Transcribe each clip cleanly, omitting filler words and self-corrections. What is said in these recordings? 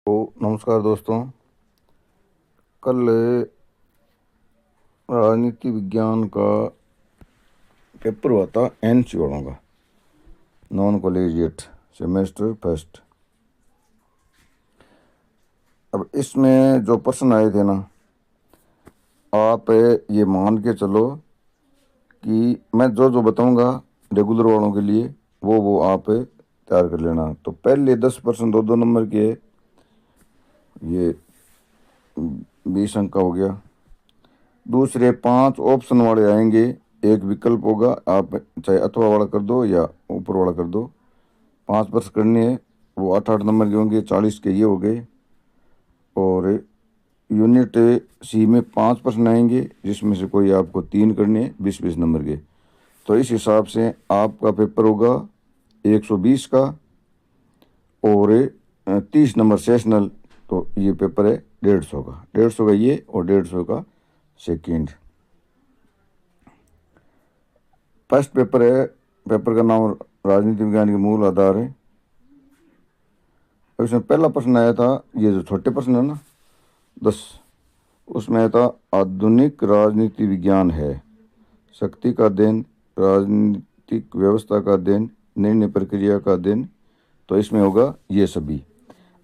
तो नमस्कार दोस्तों। कल राजनीति विज्ञान का पेपर हुआ था एनसी वालों का, नॉन कॉलेजिएट सेमेस्टर फर्स्ट। अब इसमें जो प्रश्न आए थे ना, आप ये मान के चलो कि मैं जो जो बताऊंगा रेगुलर वालों के लिए वो आप तैयार कर लेना। तो पहले 10% 2-2 नंबर के, ये 20 अंक का हो गया। दूसरे 5 ऑप्शन वाले आएंगे, एक विकल्प होगा, आप चाहे अथवा वाला कर दो या ऊपर वाला कर दो। 5 प्रश्न करने हैं, वो 8-8 नंबर के होंगे, 40 के ये हो गए। और यूनिट सी में 5 प्रश्न आएंगे, जिसमें से कोई आपको 3 करने हैं, 20-20 नंबर के। तो इस हिसाब से आपका पेपर होगा 120 का और 30 नंबर सेशनल। तो ये पेपर है 150 का, 150 का ये और 150 का सेकेंड। फर्स्ट पेपर है, पेपर का नाम राजनीति विज्ञान के मूल आधार है। इसमें पहला प्रश्न आया था, ये जो छोटे प्रश्न है ना 10, उसमें आया था आधुनिक राजनीति विज्ञान है शक्ति का देन, राजनीतिक व्यवस्था का देन, निर्णय प्रक्रिया का देन। तो इसमें होगा ये सभी।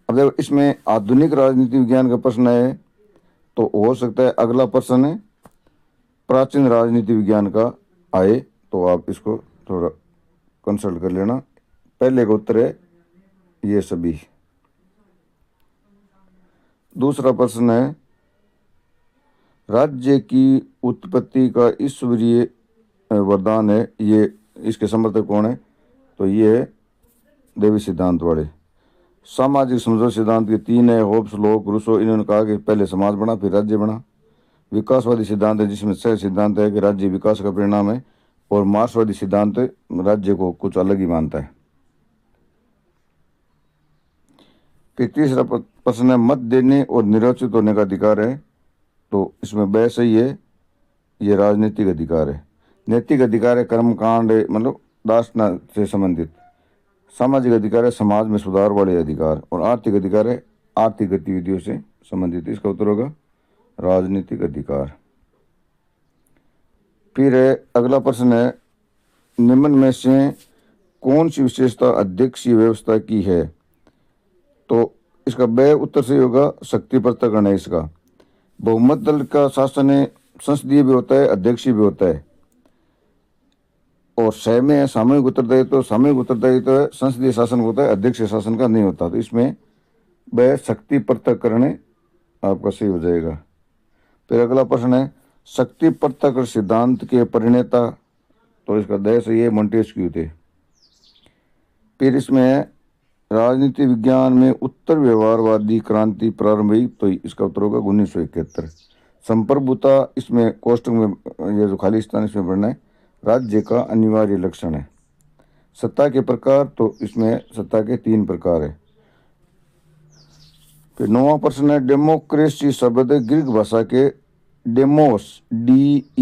अब देखो, इसमें आधुनिक राजनीति विज्ञान का प्रश्न है तो हो सकता है अगला प्रश्न है प्राचीन राजनीति विज्ञान का आए, तो आप इसको थोड़ा कंसल्ट कर लेना। पहले का उत्तर है ये सभी। दूसरा प्रश्न है राज्य की उत्पत्ति का ईश्वरीय वरदान है, ये इसके समर्थक कौन है? तो ये है देवी सिद्धांत वाले। सामाजिक समझौता सिद्धांत के 3 है, होब्स, लॉक, रूसो। इन्होंने कहा कि पहले समाज बना फिर राज्य बना। विकासवादी सिद्धांत है, जिसमें सह सिद्धांत है कि राज्य विकास का परिणाम है, और मार्क्सवादी सिद्धांत राज्य को कुछ अलग ही मानता है। फिर तीसरा प्रश्न है मत देने और निर्वाचित होने का अधिकार है, तो इसमें ब सही है, ये राजनीतिक अधिकार है। नैतिक अधिकार है कर्मकांड, मतलब दासना से संबंधित। सामाजिक अधिकार है समाज में सुधार वाले अधिकार, और आर्थिक अधिकार है आर्थिक गतिविधियों से संबंधित। इसका उत्तर होगा राजनीतिक अधिकार। फिर अगला प्रश्न है निम्न में से कौन सी विशेषता अध्यक्षीय व्यवस्था की है? तो इसका ब उत्तर सही होगा, शक्ति पृथक्करण है इसका। बहुमत दल का शासन है, संसदीय भी होता है अध्यक्षीय भी होता है। और स में है सामूहिक उत्तरदायित्व, तो सामूहिक उत्तरदायित्व है संसदीय शासन होता है, अध्यक्षीय शासन का नहीं होता। तो इसमें वह शक्ति पृथक्करण आपका सही हो जाएगा। फिर अगला प्रश्न है शक्ति पृथक्करण सिद्धांत के प्रणेता, तो इसका द सही है, मोंटेस्क्यू थे। फिर इसमें राजनीति विज्ञान में उत्तर व्यवहारवादी क्रांति प्रारंभ हुई, तो इसका उत्तर होगा 1971। संप्रभुता, इसमें कोष्टक में ये जो खाली स्थान इसमें पढ़ना है, राज्य का अनिवार्य लक्षण है। सत्ता के प्रकार, तो इसमें सत्ता के 3 प्रकार है। फिर 9वां प्रश्न है डेमोक्रेसी शब्द ग्रीक भाषा के डेमोस, DEMOS,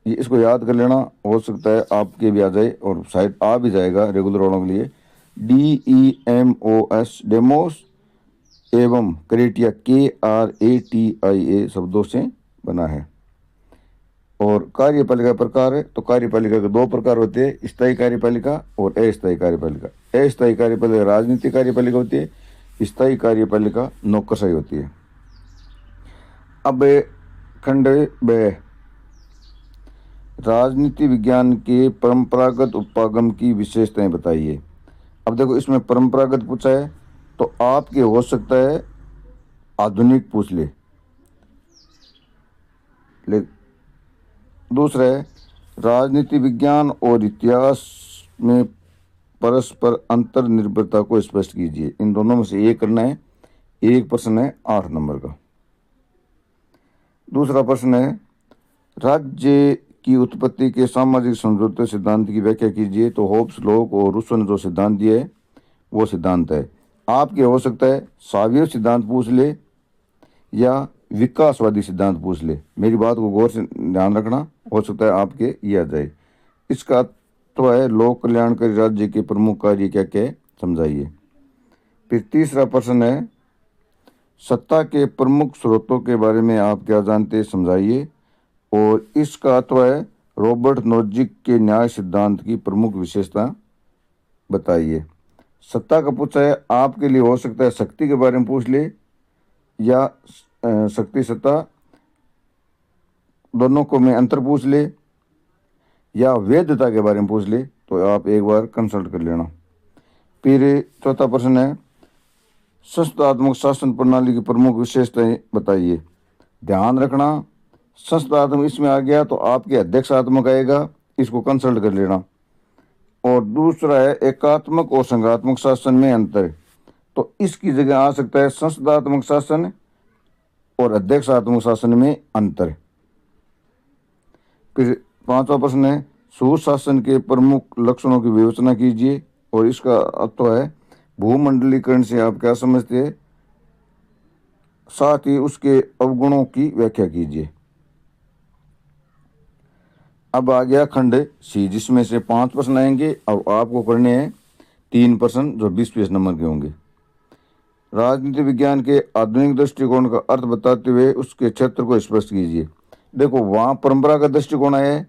ये इसको याद कर लेना, हो सकता है आपके भी आ जाए और शायद आ भी जाएगा रेगुलर वालों के लिए। DEMOS डेमोस एवं क्रेटिया KRATIA शब्दों से बना है। और कार्यपालिका प्रकार है, तो कार्यपालिका के 2 प्रकार होते हैं, स्थायी कार्यपालिका और अस्थायी कार्यपालिका। अस्थायी कार्यपालिका राजनीतिक कार्यपालिका होती है, स्थायी कार्यपालिका नौकरशाही होती है। अब खंड ब राजनीति विज्ञान के परंपरागत उपागम की विशेषताएं बताइए। अब देखो, इसमें परंपरागत पूछा है तो आपके हो सकता है आधुनिक पूछ ले। दूसरा है राजनीति विज्ञान और इतिहास में परस्पर अंतर निर्भरता को स्पष्ट कीजिए। इन दोनों में से एक करना है, एक प्रश्न है 8 नंबर का। दूसरा प्रश्न है राज्य की उत्पत्ति के सामाजिक समझौते सिद्धांत की व्याख्या कीजिए। तो होब्स, लॉक और रूसो ने जो सिद्धांत दिए है वो सिद्धांत है। आपके हो सकता है सावयव सिद्धांत पूछ ले या विकासवादी सिद्धांत पूछ ले। मेरी बात को गौर से ध्यान रखना, हो सकता है आपके ये आ जाए। इसका तो है लोक कल्याणकारी राज्य के प्रमुख कार्य क्या क्या है, समझाइए। फिर तीसरा प्रश्न है, सत्ता के प्रमुख स्रोतों के बारे में आप क्या जानते हैं, समझाइए। और इसका अथवा है, रॉबर्ट नोजिक के न्याय सिद्धांत की प्रमुख विशेषता बताइए। सत्ता का पूछा है, आपके लिए हो सकता है शक्ति के बारे में पूछ ले, या शक्ति सत्ता दोनों को में अंतर पूछ ले, या वैधता के बारे में पूछ ले, तो आप एक बार कंसल्ट कर लेना। फिर चौथा प्रश्न है, संस्थात्मक शासन प्रणाली की प्रमुख विशेषताएं बताइए। ध्यान रखना, संस्थात्मक इसमें आ गया तो आपके अध्यक्षात्मक आएगा, इसको कंसल्ट कर लेना। और दूसरा है, एकात्मक और संघात्मक शासन में अंतर, तो इसकी जगह आ सकता है संस्थात्मक शासन और अध्यक्षात्मक शासन में अंतर। फिर पांचवा प्रश्न है, सुशासन के प्रमुख लक्षणों की विवेचना कीजिए। और इसका अर्थव है, भूमंडलीकरण से आप क्या समझते हैं, साथ ही उसके अवगुणों की व्याख्या कीजिए। अब आ गया खंड सी, जिसमें से 5 प्रश्न आएंगे। अब आपको करने हैं 3 प्रश्न जो 20-20 नंबर के होंगे। राजनीति विज्ञान के आधुनिक दृष्टिकोण का अर्थ बताते हुए उसके क्षेत्र को स्पष्ट कीजिए। देखो, वहां परंपरागत दृष्टिकोण आया है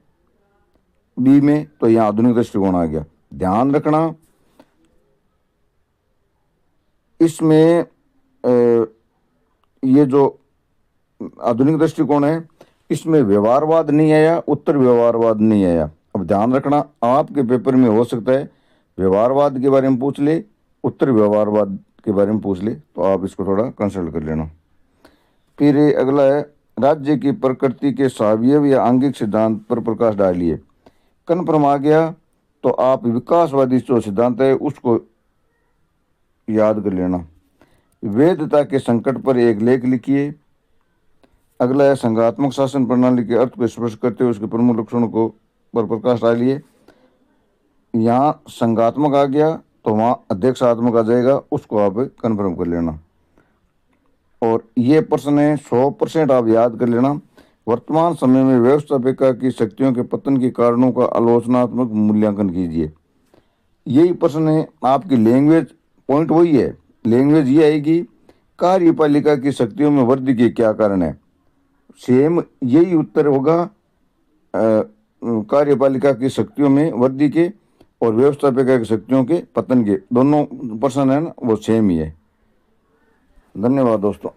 बी में, तो यहाँ आधुनिक दृष्टिकोण आ गया। ध्यान रखना, इसमें ये जो आधुनिक दृष्टिकोण है, इसमें व्यवहारवाद नहीं आया, उत्तर व्यवहारवाद नहीं आया। अब ध्यान रखना, आपके पेपर में हो सकता है व्यवहारवाद के बारे में पूछ ले, उत्तर व्यवहारवाद के बारे में पूछ ले, तो आप इसको थोड़ा कंसल्ट कर लेना। फिर अगला है, राज्य की प्रकृति के सावयव या आंगिक सिद्धांत पर प्रकाश डालिए। कन्फर्म आ गया तो आप विकासवादी जो सिद्धांत है उसको याद कर लेना। वैधता के संकट पर एक लेख लिखिए। अगला है, संघात्मक शासन प्रणाली के अर्थ को स्पष्ट करते हुए उसके प्रमुख लक्षणों को पर प्रकाश डालिए। यहाँ संघात्मक आ गया तो वहाँ अध्यक्षात्मक आ जाएगा, उसको आप कन्फर्म कर लेना। और ये प्रश्न है 100% आप याद कर लेना। वर्तमान समय में व्यवस्थापिका की शक्तियों के पतन के कारणों का आलोचनात्मक मूल्यांकन कीजिए। यही प्रश्न है आपकी लैंग्वेज, पॉइंट वही है, लैंग्वेज ये आएगी, कार्यपालिका की शक्तियों में वृद्धि के क्या कारण है। सेम यही उत्तर होगा, कार्यपालिका की शक्तियों में वृद्धि के और व्यवस्थापिका की शक्तियों के पतन के, दोनों प्रश्न है ना वो सेम ही है। धन्यवाद दोस्तों।